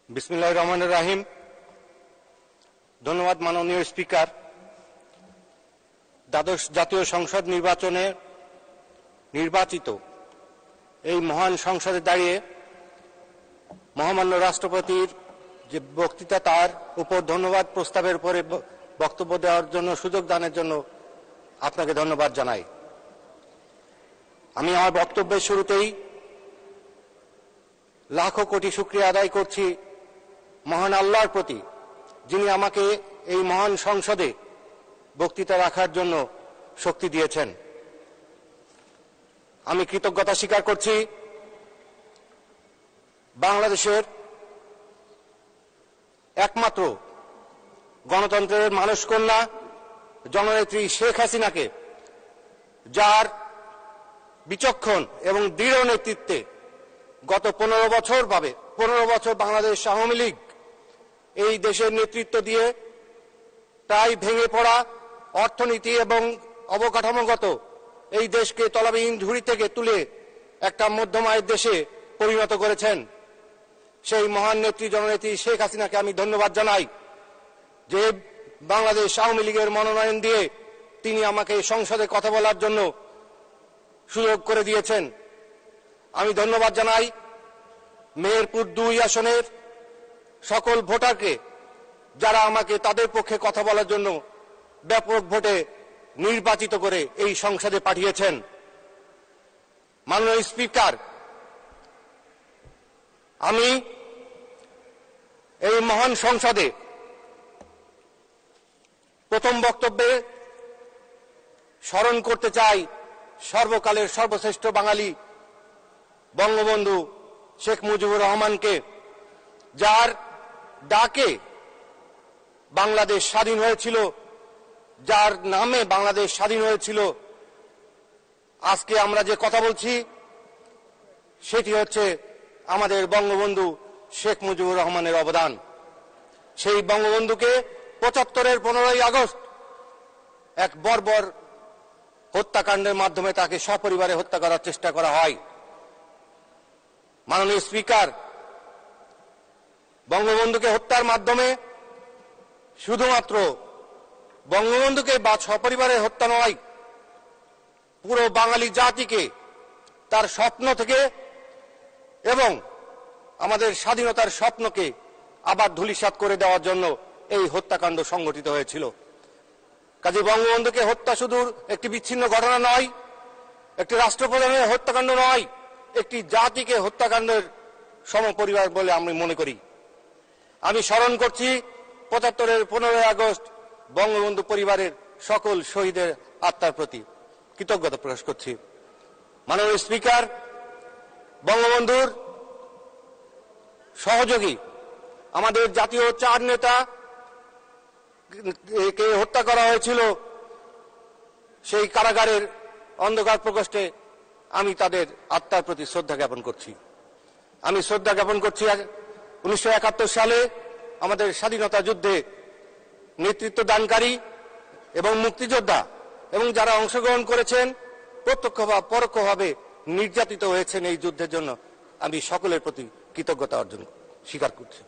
বিসমিল্লাহির রহমানির রহিম। ধন্যবাদ মাননীয় স্পিকার। দ্বাদশ জাতীয় সংসদ নির্বাচনে নির্বাচিত এই মহান সংসদে দাঁড়িয়ে মহামান্য রাষ্ট্রপতির যে বক্তৃতা, তার উপর ধন্যবাদ প্রস্তাবের উপরে বক্তব্য দেওয়ার জন্য, সুযোগ দানের জন্য আপনাকে ধন্যবাদ জানাই। আমি আমার বক্তব্যের শুরুতেই লাখো কোটি শুকরিয়া আদায় করছি মহান আল্লাহর প্রতি, যিনি আমাকে এই মহান সংসদে বক্তৃতা রাখার জন্য শক্তি দিয়েছেন। আমি কৃতজ্ঞতা স্বীকার করছি বাংলাদেশের একমাত্র গণতন্ত্রের মানসকন্যা জননেত্রী শেখ হাসিনাকে, যার বিচক্ষণ এবং দৃঢ় নেতৃত্বে গত 15 বছর বাংলাদেশ আওয়ামী লীগ এই দেশের নেতৃত্ব দিয়ে প্রায় ভেঙে পড়া অর্থনীতি এবং অবকাঠামোগত এই দেশকে তলাবিহীন ঝুড়ি থেকে তুলে একটা মধ্যম আয়ের দেশে পরিণত করেছেন। সেই মহান নেত্রী জননেত্রী শেখ হাসিনাকে আমি ধন্যবাদ জানাই যে বাংলাদেশ আওয়ামী লীগের মনোনয়ন দিয়ে তিনি আমাকে সংসদে কথা বলার জন্য সুযোগ করে দিয়েছেন। আমি ধন্যবাদ জানাই মেহেরপুর 2 আসনের সকল ভোটারকে, যারা আমাকে তাদের পক্ষে কথা বলার জন্য ব্যাপক ভোটে নির্বাচিত করে এই সংসদে পাঠিয়েছেন। মাননীয় স্পিকার, আমি এই মহান সংসদে প্রথম বক্তব্যে স্মরণ করতে চাই সর্বকালের সর্বশ্রেষ্ঠ বাঙালি বঙ্গবন্ধু শেখ মুজিবুর রহমানকে, যার ডাকে বাংলাদেশ স্বাধীন হয়েছিল, যার নামে বাংলাদেশ স্বাধীন হয়েছিল। আজকে আমরা যে কথা বলছি সেটি হচ্ছে আমাদের বঙ্গবন্ধু শেখ মুজিবুর রহমানের অবদান। সেই বঙ্গবন্ধুকে 75-এর 15ই আগস্ট এক বর্বর হত্যাকাণ্ডের মাধ্যমে তাকে সপরিবারে হত্যা করার চেষ্টা করা হয়। মাননীয় স্পিকার, বঙ্গবন্ধুকে হত্যার মাধ্যমে শুধুমাত্র বঙ্গবন্ধুকে বা সপরিবারের হত্যা নয়, পুরো বাঙালি জাতিকে তার স্বপ্ন থেকে এবং আমাদের স্বাধীনতার স্বপ্নকে আবার ধূলিসাৎ করে দেওয়ার জন্য এই হত্যাকাণ্ড সংঘটিত হয়েছিল। কাজে বঙ্গবন্ধুকে হত্যা শুধু একটি বিচ্ছিন্ন ঘটনা নয়, একটি রাষ্ট্রপ্রধানের হত্যাকাণ্ড নয়, একটি জাতিকে হত্যাকাণ্ডের সমপরিবার বলে আমি মনে করি। আমি স্মরণ করছি 75-এর 15ই আগস্ট বঙ্গবন্ধু পরিবারের সকল শহীদের আত্মার প্রতি কৃতজ্ঞতা প্রকাশ করছি। মাননীয় স্পিকার, বঙ্গবন্ধুর সহযোগী আমাদের জাতীয় 4 নেতা কে হত্যা করা হয়েছিল সেই কারাগারের অন্ধকার প্রকোষ্ঠে। আমি তাদের আত্মার প্রতি শ্রদ্ধা জ্ঞাপন করছি। আমি শ্রদ্ধা জ্ঞাপন করছি 1971 সালে আমাদের স্বাধীনতা যুদ্ধে নেতৃত্ব দানকারী এবং মুক্তিযোদ্ধা এবং যারা অংশগ্রহণ করেছেন, প্রত্যক্ষ বা পরোক্ষভাবে নির্যাতিত হয়েছেন এই যুদ্ধের জন্য আমি সকলের প্রতি কৃতজ্ঞতা অর্জন স্বীকার করছি।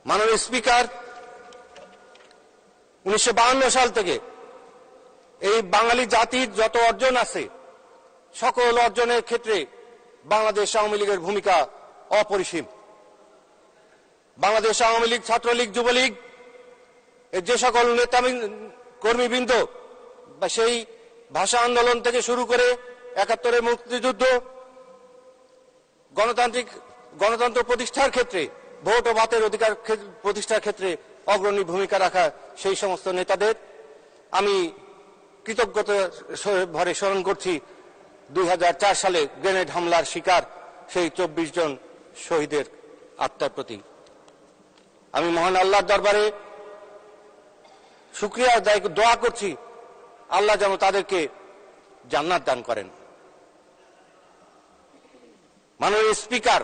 মাননীয় স্পিকার, 1952 সাল থেকে এই বাঙালি জাতির যত অর্জন আছে, সকল অর্জনের ক্ষেত্রে বাংলাদেশ আওয়ামী লীগের ভূমিকা অপরিসীম। বাংলাদেশ আওয়ামী লীগ, ছাত্রলীগ, যুবলীগ এর যে সকল নেতা কর্মীবৃন্দ বা সেই ভাষা আন্দোলন থেকে শুরু করে 71-এর মুক্তিযুদ্ধ, গণতন্ত্র প্রতিষ্ঠার ক্ষেত্রে, ভোট ও ভাতের অধিকার প্রতিষ্ঠার ক্ষেত্রে অগ্রণী ভূমিকা রাখা সেই সমস্ত নেতাদের আমি কৃতজ্ঞতা ভরে স্মরণ করছি 2004 সালে গ্রেনেড হামলার শিকার সেই 24 জন শহীদের আত্মার প্রতি। আমি মহান আল্লাহর দরবারে শুকরিয়া আদায় দোয়া করছি, আল্লাহ যেন তাদেরকে জান্নাত দান করেন। মাননীয় স্পিকার,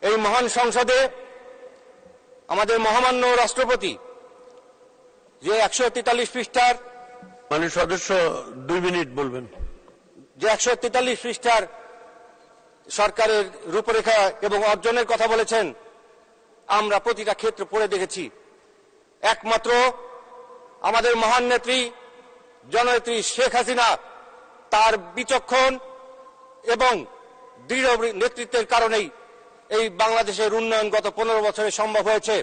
এই মহান সংসদে আমাদের মহামান্য রাষ্ট্রপতি যে 143 পৃষ্ঠার, মাননীয় সদস্য 2 মিনিট বলবেন, যে 143 পৃষ্ঠার সরকারের রূপরেখা এবং অর্জনের কথা বলেছেন, আমরা প্রতিটা ক্ষেত্র পড়ে দেখেছি। একমাত্র আমাদের মহান নেত্রী জননেত্রী শেখ হাসিনা তার বিচক্ষণ এবং দৃঢ় নেতৃত্বের কারণেই এই বাংলাদেশের উন্নয়ন গত 15 বছরে সম্ভব হয়েছে।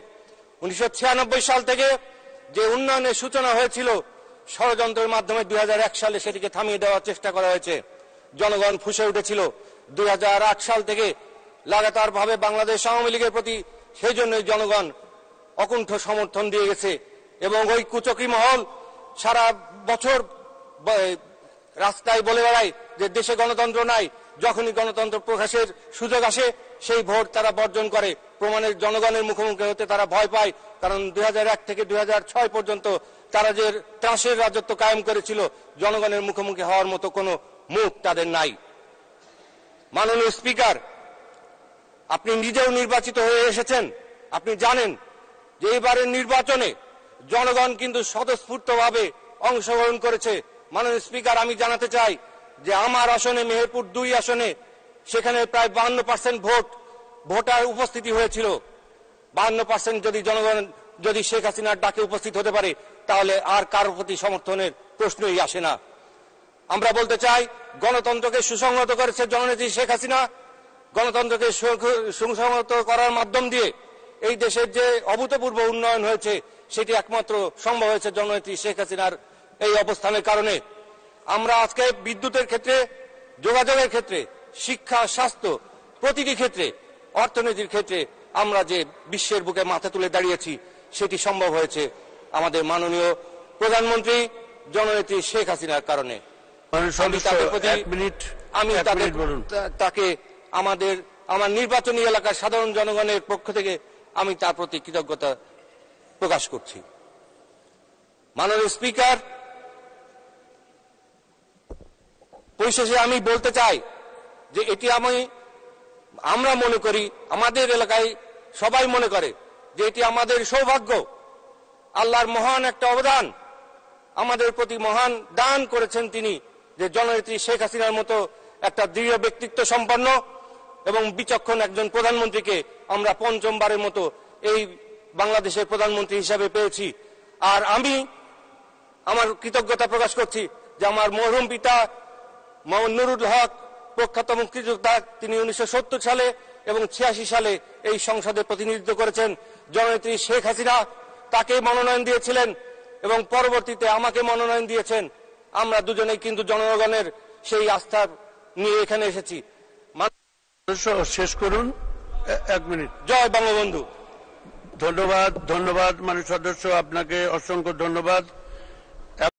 1996 সাল থেকে যে উন্নয়নের সূচনা হয়েছিল ষড়যন্ত্রের মাধ্যমে 2001 সালে সেটিকে থামিয়ে দেওয়ার চেষ্টা করা হয়েছে। জনগণ ফুঁসে উঠেছিল। 2008 সাল থেকে লাগাতারভাবে বাংলাদেশ আওয়ামী লীগের প্রতি সেই জন্যই জনগণ অকুণ্ঠ সমর্থন দিয়ে গেছে এবং ওই কুচক্রী মহল সারা বছর রাস্তায় বলে বেড়ায় যে দেশে গণতন্ত্র নাই। যখনই গণতন্ত্র প্রকাশের সুযোগ আসে সেই ভোট তারা বর্জন করে। প্রমাণের জনগণের মুখোমুখি হতে তারা ভয় পায়, কারণ 2001 থেকে 2006 পর্যন্ত তারা যে ত্রাসের রাজত্ব কায়েম করেছিল, জনগণের মুখোমুখি হওয়ার মতো কোনো মুখ তাদের নাই। মাননীয় স্পিকার, আপনি নিজেও নির্বাচিত হয়ে এসেছেন। আপনি জানেন যে এবারের নির্বাচনে জনগণ কিন্তু স্বতঃস্ফূর্তভাবে অংশগ্রহণ করেছে। মাননীয় স্পিকার, আমি জানাতে চাই যে আমার আসনে মেহেরপুর 2 আসনে সেখানে প্রায় 52% ভোটার উপস্থিতি হয়েছিল। 52% যদি জনগণ যদি শেখ হাসিনার ডাকে উপস্থিত হতে পারে তাহলে আর কারোর প্রতি সমর্থনের প্রশ্নই আসে না। আমরা বলতে চাই, গণতন্ত্রকে সুসংহত করেছে জননেত্রী শেখ হাসিনা। গণতন্ত্রকে সুসংহত করার মাধ্যম দিয়ে এই দেশের যে অভূতপূর্ব উন্নয়ন হয়েছে সেটি একমাত্র সম্ভব হয়েছে জননেত্রী শেখ হাসিনার এই অবস্থানের কারণে। আমরা আজকে বিদ্যুতের ক্ষেত্রে, যোগাযোগের ক্ষেত্রে, শিক্ষা, স্বাস্থ্য, প্রতিটি ক্ষেত্রে, অর্থনীতির ক্ষেত্রে আমরা যে বিশ্বের বুকে মাথা তুলে দাঁড়িয়েছি সেটি সম্ভব হয়েছে আমাদের মাননীয় প্রধানমন্ত্রী জননেত্রী শেখ হাসিনার কারণে। আমি তাকে আমার নির্বাচনী এলাকার সাধারণ জনগণের পক্ষ থেকে আমি তার প্রতি কৃতজ্ঞতা প্রকাশ করছি। মাননীয় স্পিকার, পরিশেষে আমি বলতে চাই যে এটি আমরা মনে করি, আমাদের এলাকায় সবাই মনে করে যে এটি আমাদের সৌভাগ্য। আল্লাহর মহান একটা অবদান, আমাদের প্রতি মহান দান করেছেন তিনি, যে জননেত্রী শেখ হাসিনার মতো একটা দৃঢ় ব্যক্তিত্ব সম্পন্ন এবং বিচক্ষণ একজন প্রধানমন্ত্রীকে আমরা 5মবারের মতো এই বাংলাদেশের প্রধানমন্ত্রী হিসাবে পেয়েছি। আর আমি আমার কৃতজ্ঞতা প্রকাশ করছি যে আমার মরহুম পিতা মোহাম্মদ নুরুল হক, প্রখ্যাত মুক্তিযোদ্ধা, তিনি 1970 সালে এবং 86 সালে এই সংসদে প্রতিনিধিত্ব করেছেন। জননেত্রী শেখ হাসিনা তাকে মনোনয়ন দিয়েছিলেন এবং পরবর্তীতে আমাকে মনোনয়ন দিয়েছেন। আমরা দুজনেই কিন্তু জনগণের সেই আস্থা নিয়ে এখানে এসেছি। শেষ করুন, 1 মিনিট। জয় বঙ্গবন্ধু। ধন্যবাদ মাননীয় সদস্য, আপনাকে অসংখ্য ধন্যবাদ।